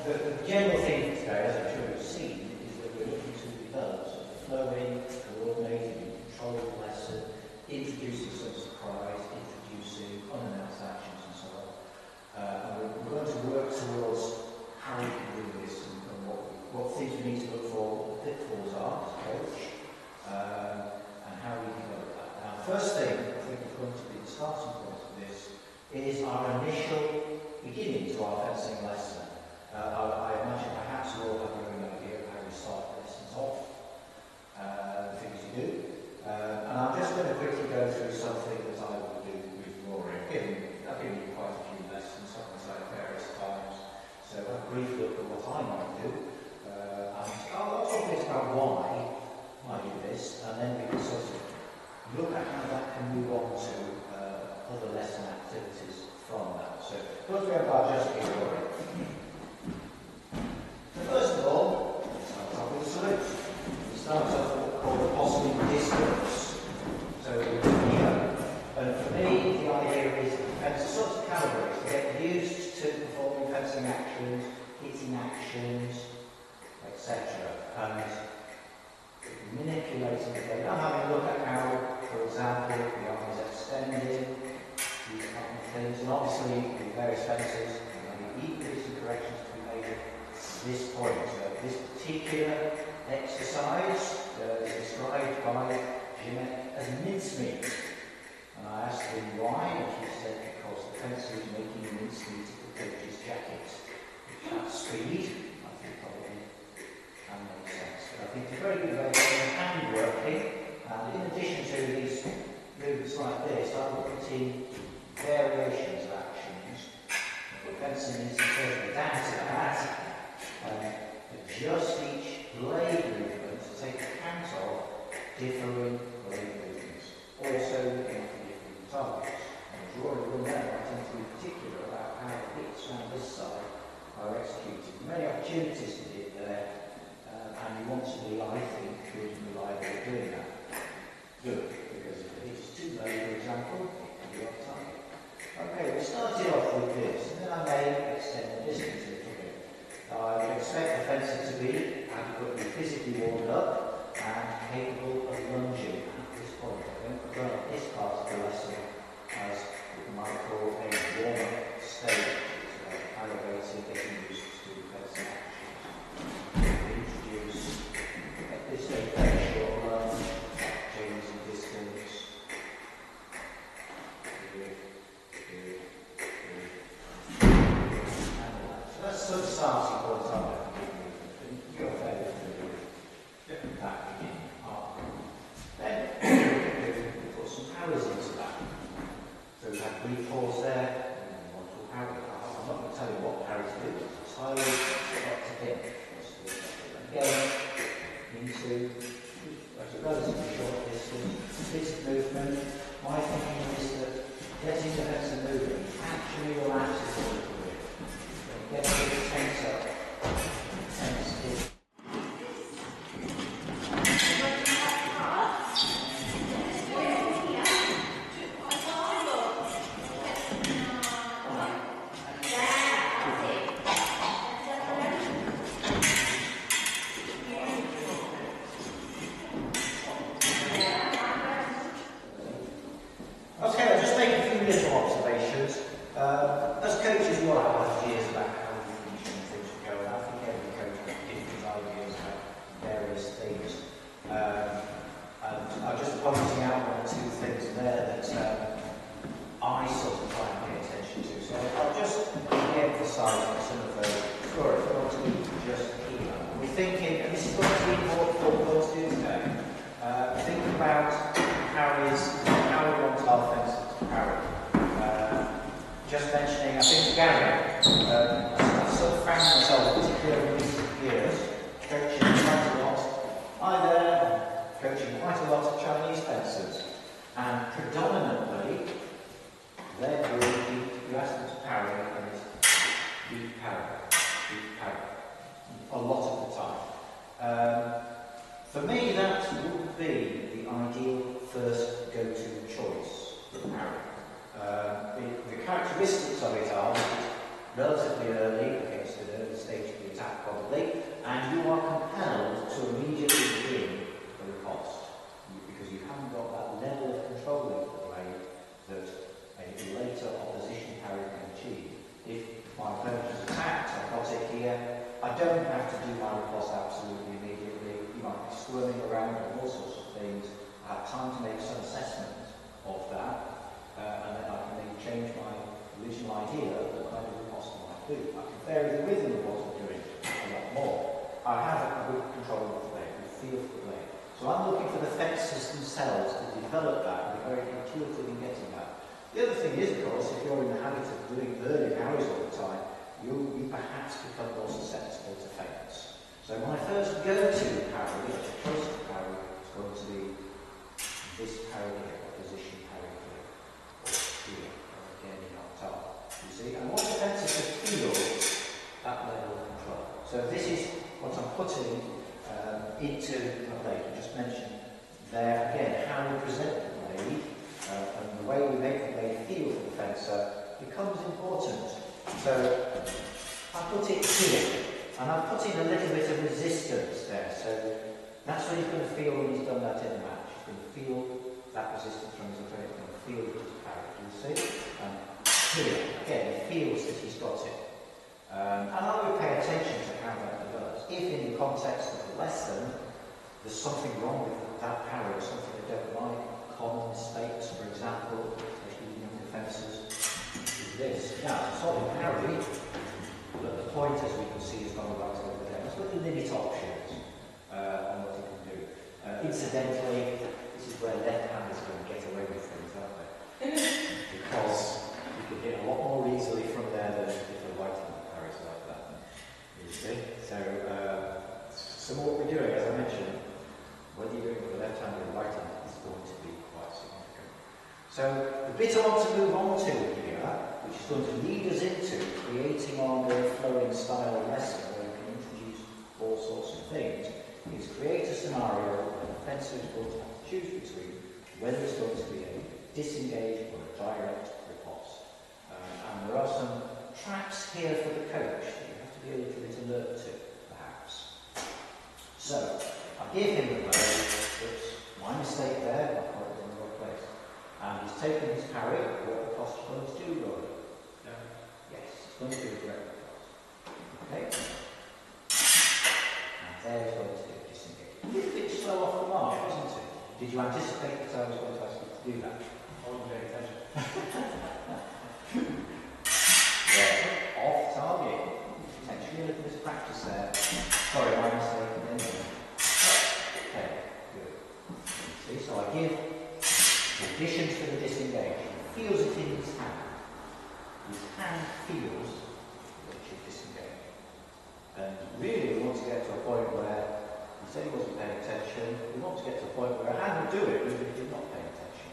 the general theme today, as I'm sure you've seen, is that we're looking to develop sort of flowing, coordinated, and controlled lesson, introducing some surprise, introducing unannounced actions and so on. And we're going to work towards how we can do this and what things we need to look for, what the pitfalls are as a coach, and how we develop that. Now, the first thing I think is going to be the starting point of this is our initial beginning to our fencing lesson. I imagine perhaps you all have your own idea of how you start lessons off, things you do. And I'm just going to quickly go through something that I will do with Rory. I've given you quite a few lessons, something like various times. So a brief look at what I might do. And I'll talk a bit about why I do this, and then we can sort of look at how that can move on to other lesson activities from that. So, what we have about just here, Rory. So first of all, let's start off with a salute. We start off with what we call the positive distance. So we're here. And for me, the idea is defence is sort of calibrate. To get used to performing fencing actions, hitting actions, etc. And manipulating the game. I'm having a look at how, for example, the arm is extending, these kind of things. And obviously, with various fences, there may be equally some corrections to be made at this point. So this particular exercise is described by Jeanette as mincemeat. And I asked him why, and he said because the fencer is making mincemeat of the coach's jacket. Which at speed, I think probably can make sense. But I think it's a very good way of getting hand working. And in addition to these movements like this, I will put in variations of actions. The fencing is certainly down to that. Adjust each blade movement to take account of differing blade movements. Also looking at different targets. And drawing one there, I think in particular about how the hits around this side are executed. Many opportunities to hit there, and you want to be, I think, good and reliable at doing that. Good, because if it hits too low, for example, it can be off target. Okay, we started off with this, and then I may extend the distance a little bit. I would expect the fencer to be adequately physically warmed up and capable of lunging at this point. I think we've done this part of the lesson as what we might call a warm-up stage. So elevating, getting used to fencing actions. Introduce at this stage very short lunge, change in distance. So that's sort of starting point on that. You're fairly familiar with that beginning part. Then we put some powers into that. So we have reposts there. I'm not going to tell you what parry to do. It's highly up to him. Again, into a relatively short distance. This movement, my thinking is that getting the fencer moving actually relaxes a little bit. Get a bit tense up. Tense is. For me, that would be the ideal first go-to choice for parry. The characteristics of it are relatively early, against an early stage stage of the attack probably, and you are compelled to immediately begin the riposte, because you haven't got that level of control over the blade that a later opposition parry can achieve. If my opponent is attacked, I've got it here, I don't have to do my riposte absolutely immediately. You might be squirming around and all sorts of things. I have time to make some assessment of that, and then I can maybe change my original idea of what kind of riposte I might do. I can vary the rhythm of what I'm doing a lot more. I have a good control of the blade, a feel for the blade. So I'm looking for the fences themselves to develop that and be very intuitive in getting that. The other thing is, of course, if you're in the habit of doing early parries all the time, you perhaps become more susceptible to feints. So my first go-to parry, the closest parry, is going to be this parry here, opposition parry here, or here, or again in our top. You see, and what defences to feel that level of control. So this is what I'm putting into the blade. I just mentioned there again how we present the blade and the way we make the blade feel for the fencer becomes important. So I put it here, and I'm putting a little bit of resistance there. So that's what he's going to feel when he's done that in the match. He's going to feel that resistance from his opponent. He's going to feel his parry. Do you see? And here, again, he feels that he's got it. And I will pay attention to how that develops. If in the context of the lesson, there's something wrong with that parry, or something I don't like, common mistakes, for example, especially in young defences, is this. Now, it's a solid parry, but the point, as we can see, is gone right over there. Let's look at the limit options on what you can do. Incidentally, this is where left-handers are going to get away with things, aren't they? Because you can hit a lot more easily from there than if a right-handed parries like that. You see? So what we're doing, as I mentioned, whether you're doing it with the left hand or the right hand, is going to be quite significant. So the bit I want to move on to here, which is going to lead us into creating our more flowing style lesson where we can introduce all sorts of things, is create a scenario where the fencer is going to have to choose between whether it's going to be a disengage or a direct riposte. And there are some traps here for the coach that you have to be a little bit alert to, perhaps. So, I give him the blade, oops, my mistake there, I got it in the wrong place. And he's taken his parry, what the riposte is going to do, Rory? No. Yes, it's going to do a direct riposte. Okay? And there he's going to do disengage. A little bit slow off the mark, wasn't it? Did you anticipate that I was going to ask you to do that? I wasn't paying attention. Yeah, off target. Potentially a little bit of practice there. Sorry, my mistake. Okay, good. See, so I give conditions for the disengage. He feels it in his hand. His hand feels that it should disengage. And really, we want to get to a point where he said he wasn't paying attention. We want to get to a point where a hand would do it even if he's not paying attention.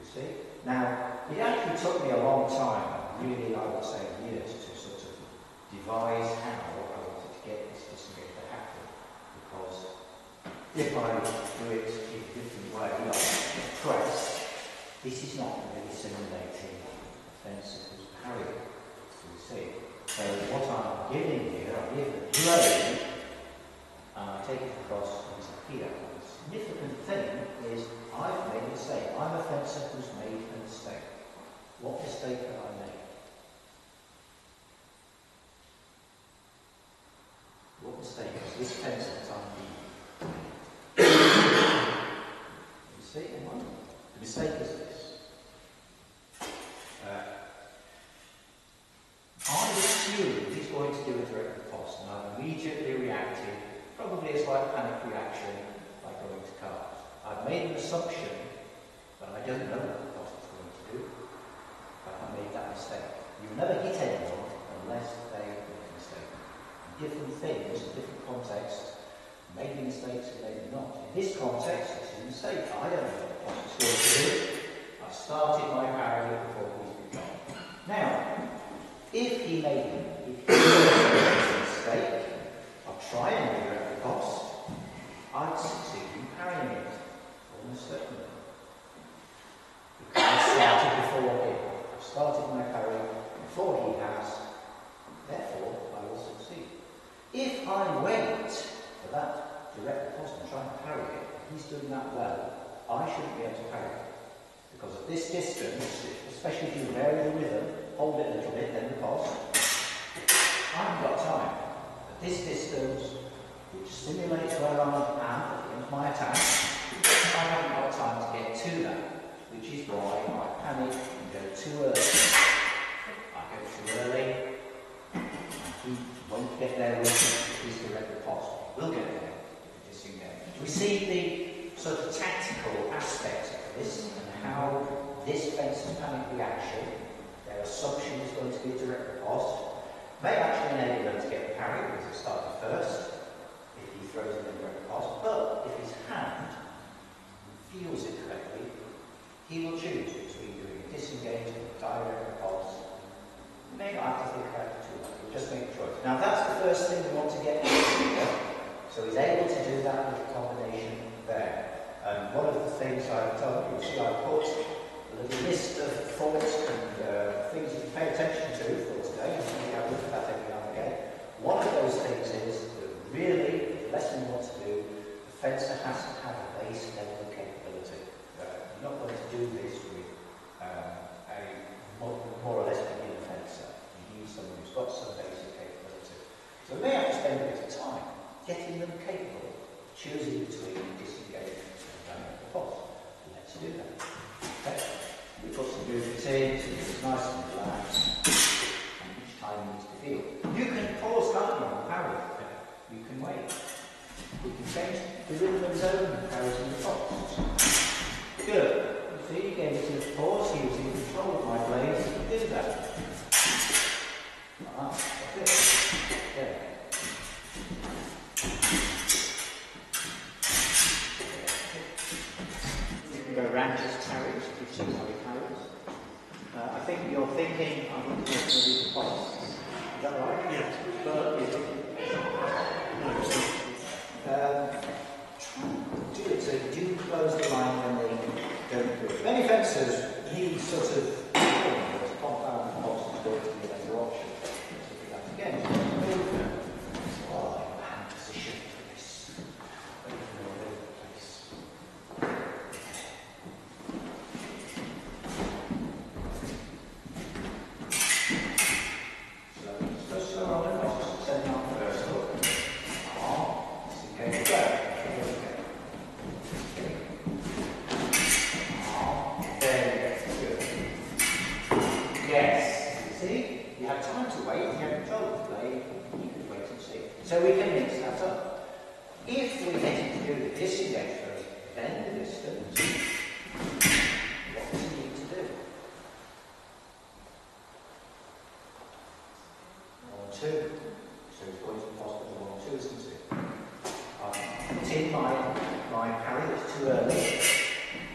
You see? Now, it actually took me a long time, really, I would say years, to sort of devise how I wanted to get this disengage to happen. Because if I do it in a different way, like press, this is not really simulating a fencer who's parrying. You see? So what I'm giving here, I give the blade, and I take it across into here. The significant thing is I've made a mistake. I'm a fencer who's made a mistake. What mistake have I made? What mistake is this fencer that I'm being? You see, anyone? The mistake is this. I assume he's going to do a direct riposte, and I'm immediately reacting, probably a slight panic reaction, like going to cards. I've made an assumption, but I don't know what the riposte is going to do. But I made that mistake. You never hit anyone unless they make a mistake. In different things, in different contexts, maybe mistakes and maybe not. In this context, it's a mistake. I don't know what the riposte is going to do. I started my parry before he's begun. Now, if he made a mistake, I'll try and do a riposte, I'd succeed in parrying it, almost certainly. Because I started before him. I've started my parry before he has, therefore I will succeed. this distance, especially if you vary the rhythm, hold it a little bit, then riposte. I haven't got time. At this distance, which simulates where I am against my attack, I haven't got time to get to that, which is why I panic and go too early. I go too early, and he won't get there with his direct riposte. We'll get there if we disengage. We see the sort of tactical aspect of this and how this fencer's panic reaction, their assumption is going to be a direct riposte, may actually enable them to get the parry because it started first, if he throws in a direct riposte, but if his hand feels it correctly, he will choose between doing a disengage and a direct riposte. You may not have to think about it too much, we'll just make a choice. Now that's the first thing we want to get into, so he's able to do that with the combination there. And one of the things I've told you, see I put a little list of thoughts and things you pay attention to for today, and maybe I'll look at that every now and again. One of those things is that really, the lesson we want to do, the fencer has to have a base level of capability. You're not going to do this with a more or less beginner fencer. You need someone who's got some basic capability. So we may have to spend a bit of time getting them capable, choosing between disengage and direct riposte. Let's do that. Okay. We put some movements in, so it's nice and relaxed, and each time needs to feel. You can pause, can't you, on parry? You can wait. You can change the rhythm of zone and parries and ripostes. Good. So you gave it to pause using control of my blades to do that. That's it. There. You can go around just parries, you've seen how he parries. I think you're thinking, I'm going to go for the riposte. Is that right? Yeah. But you're thinking, do it so you do close the line when they don't do it. Many fencers, he sort of compound the box is going to be a better option. So do that again. Oh, hand position for this. All over the place. So just go slow on and off. Send out the first hook. Okay, go. So we can mix that up. If we get to do the disengage first, then the distance, what does he need to do? 1, 2. So it's going to be possible 1, 2, isn't it? I put in my parry, that's too early.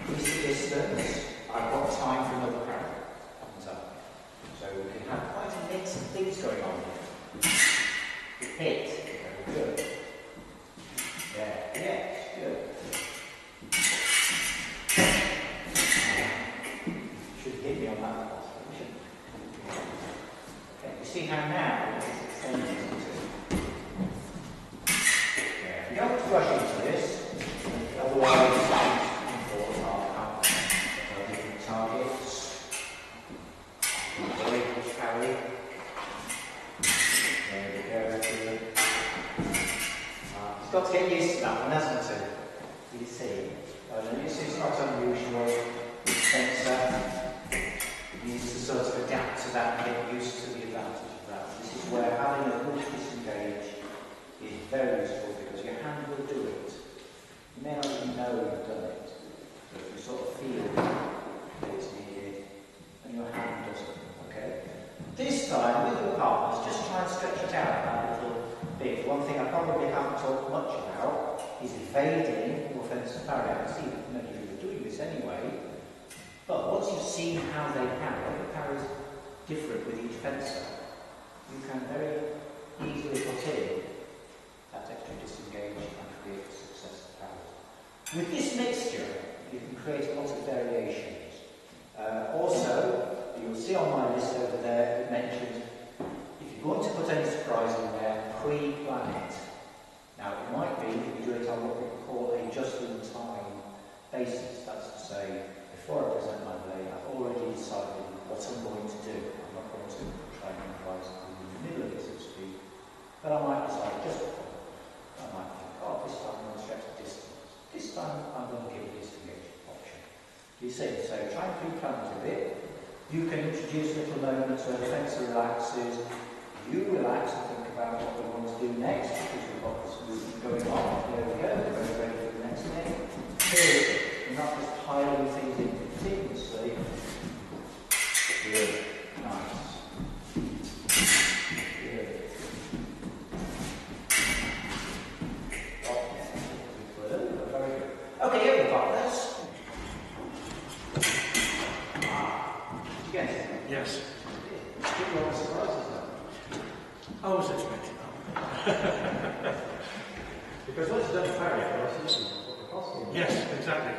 Increase the distance. I've got time for another parry. So we can have quite a mix of things going on here. Hit. Good. Yeah. Yes. Good. Should hit me on that last one. Okay. You see how now it's extended into. Yeah. You don't have to rush into this. Otherwise, it's our different targets. Very good parry. There we go. Got to get used to that one, hasn't it? You see, it's not unusual. Fencer needs to sort of adapt to that and get used to the advantage of that. This is where having a good disengage is very useful because your hand will do it. You may not even know you've done it, but you sort of feel that it's needed, and your hand does it. Okay. This time with your partners, just try and stretch it out that little. One thing I probably haven't talked much about is evading your offensive parry. I can see that many of you are doing this anyway, but once you've seen how they parry, the parry is different with each fencer. You can very easily put in that extra disengage and create successive parries. With this mixture, you can create a lot of variations. Also, you'll see on my list over there, it mentioned if you're going to put any surprise in there, pre-plan it. Now it might be that you do it on what we call a just-in-time basis. That's to say, before I present my blade, I've You can introduce little moments where the fencer relaxes, you relax and think about what we want to do next, because we've got this movement going on. There we go, we're ready for the next thing. Here, we're not just piling things in continuously. Good, nice. Good. Very good. Okay, here we've got this. Did you get it? Yes. Took you all the surprises though. I was expecting that. Because once you've done the parry, of course, you put the cost in. Yes, exactly.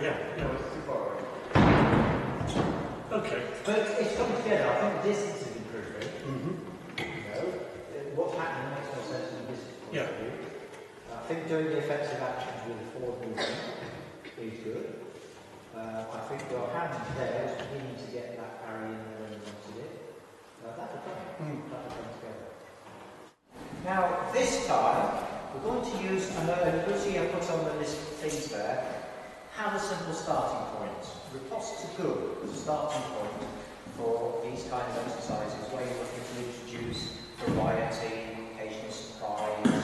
Yeah. Okay. But it's coming together. I think the distance is improving. You know, what's happening makes more sense than the distance point of view. I think doing the offensive actions with the forward movement is good. I think your hand there is beginning to get that parry in there when you wanted it. That'll come. That'll come together. Now, this time, we're going to use, and you'll see I've put on the list of things there, have a simple starting point. Reposts are good as a starting point for these kind of exercises where you're looking to introduce variety, occasional surprise,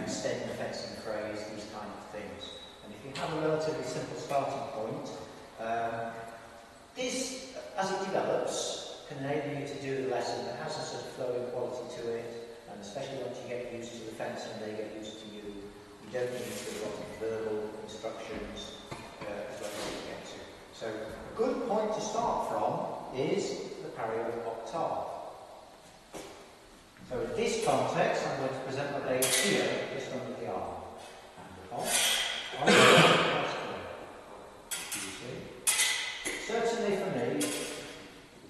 extend the fencing phrase, these kind of things. And if you have a relatively simple starting point, this, as it develops, can enable you to do the lesson that has a sort of flowing quality to it, and especially once you get used to the fencing, they get used to you. You don't need to do a lot of verbal instructions as well as you get to. So a good point to start from is the parry of octave. So in this context, I'm going to present my blade here, just under the arm. And off. Certainly for me,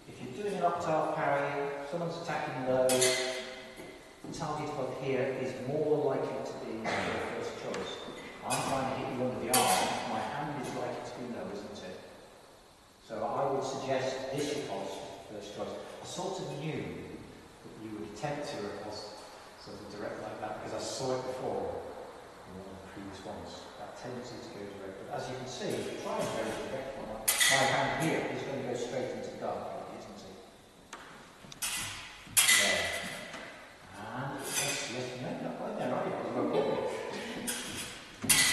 if you're doing an octave parry, someone's attacking low, the target up here is more likely to be your first choice. I'm trying to hit you under the arm, my hand is likely to be low, isn't it? So I would suggest this riposte first choice. I sort of knew that you would attempt to riposte something direct like that because I saw it before in one of the previous ones. That tendency to go direct. But as you can see, if you try and go direct one, my hand here is going to go straight into the dark, isn't it? There. And yes, no, not quite there, are you?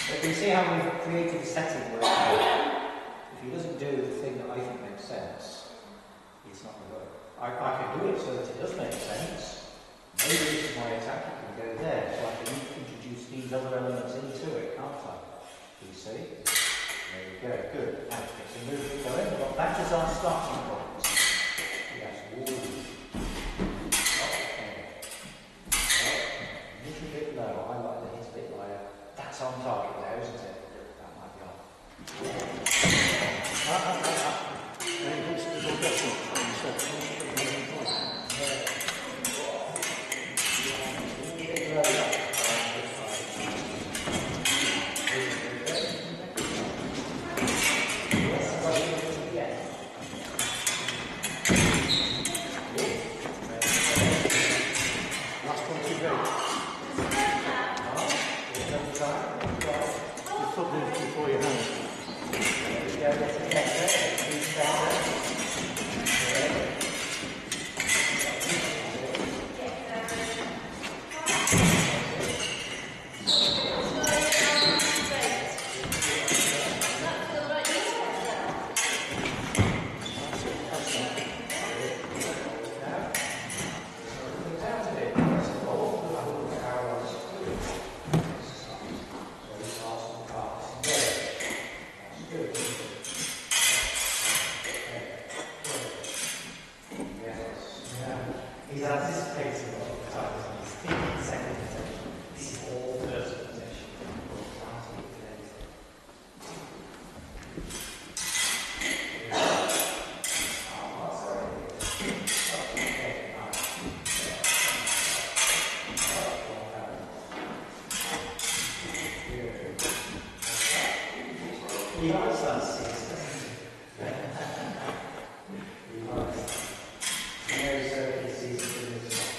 But you can see how we've created a setting where if he doesn't do the thing that I think makes sense, it's not going to work. I can do it so that it does make sense. Maybe this is my attack, it can go there, so I can introduce these other elements into it, can't I? Do you see? There we go, good. Now get some movement going. Well, that is our starting point. Yes, woo. A little bit low, I like the hit a bit higher. That's on target there, isn't it? That might be on. He likes that six, doesn't he? He likes that. No circuses in this one.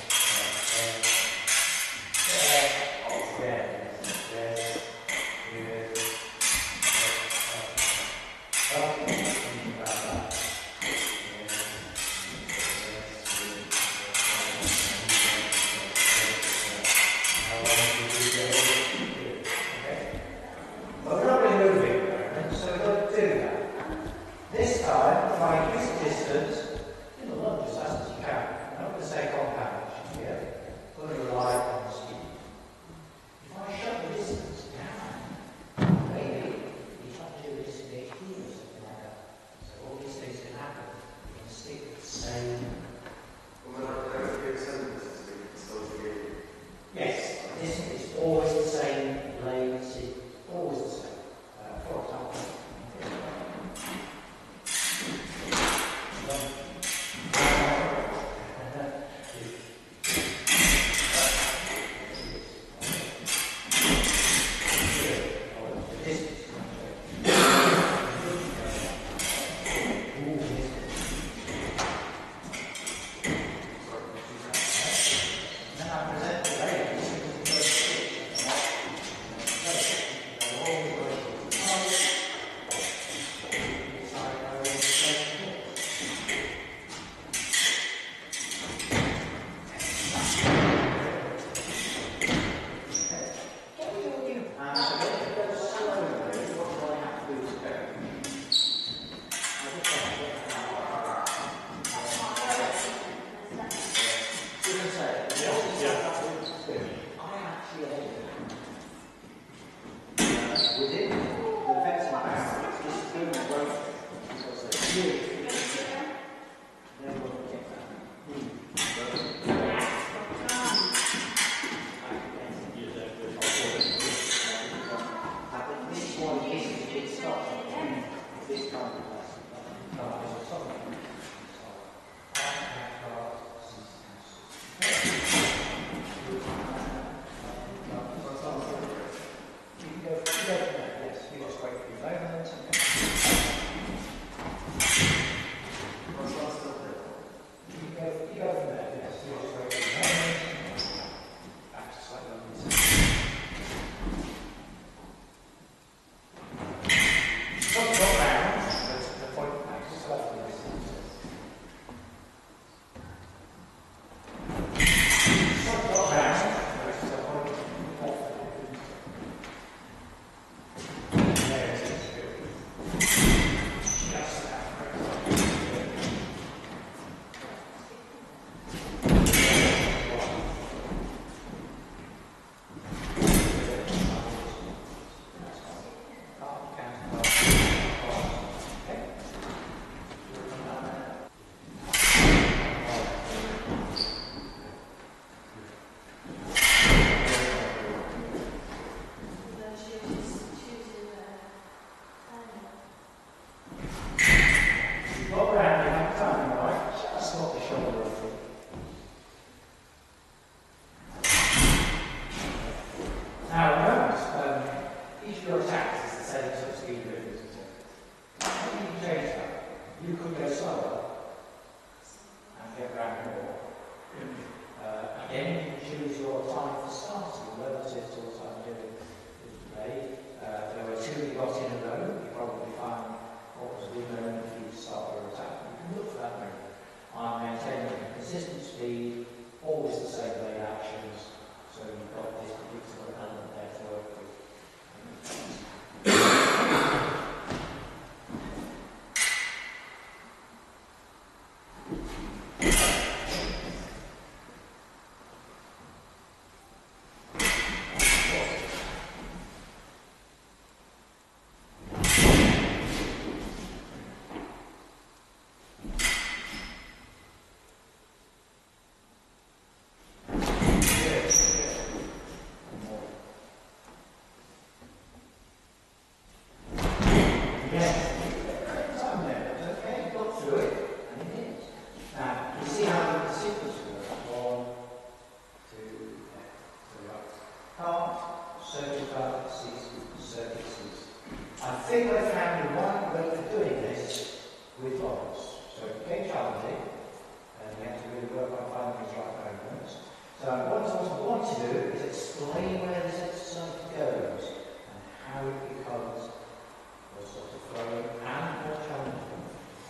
So what I want to do is explain where this exercise goes and how it becomes more sort of flowing and more challenging.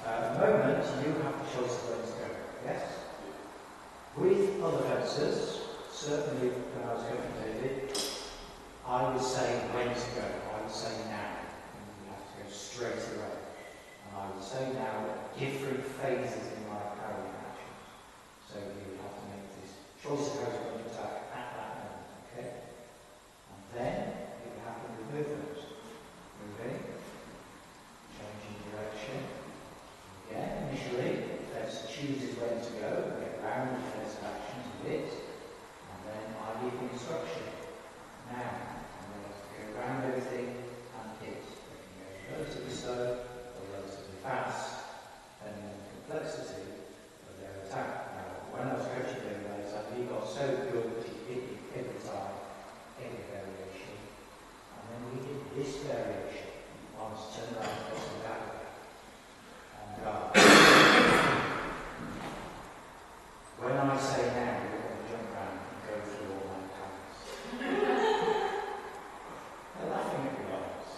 At the moment, you have the choice of where to go, yes? With other fencers, certainly when I was coaching David, I would say when to go. I would say now. And you have to go straight away. And I would say now different phases in my parry actions. So you have to make this choice of how to go to attack at that moment, okay? And then it will happen with movements. Moving, changing direction. Again, initially, the fence chooses when to go, get round the fence actions a bit, and then I give the instruction. Now, I'm going to go around everything and hit. They can go relatively slow or relatively fast, depending on the complexity of their attack. Now, when I was coaching them, he got so good that he hit me every time, every variation. And then we did this variation. Once turned around and got that way. On guard. When I say now, you're going to jump around and go through all my powers. They're laughing at me, guys.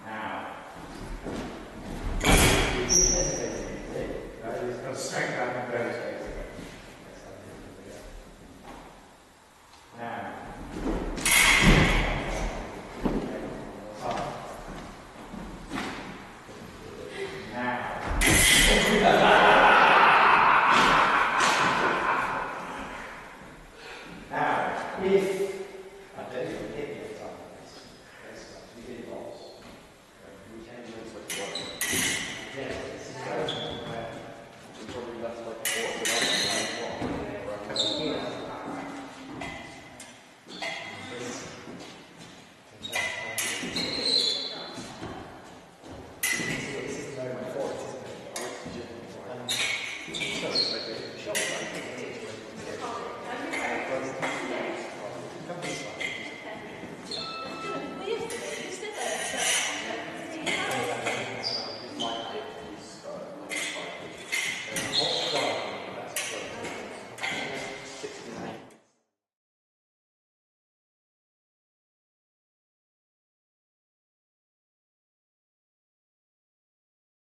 Now, you keep hesitating, right? It's got straight down and very straight away. Now, now.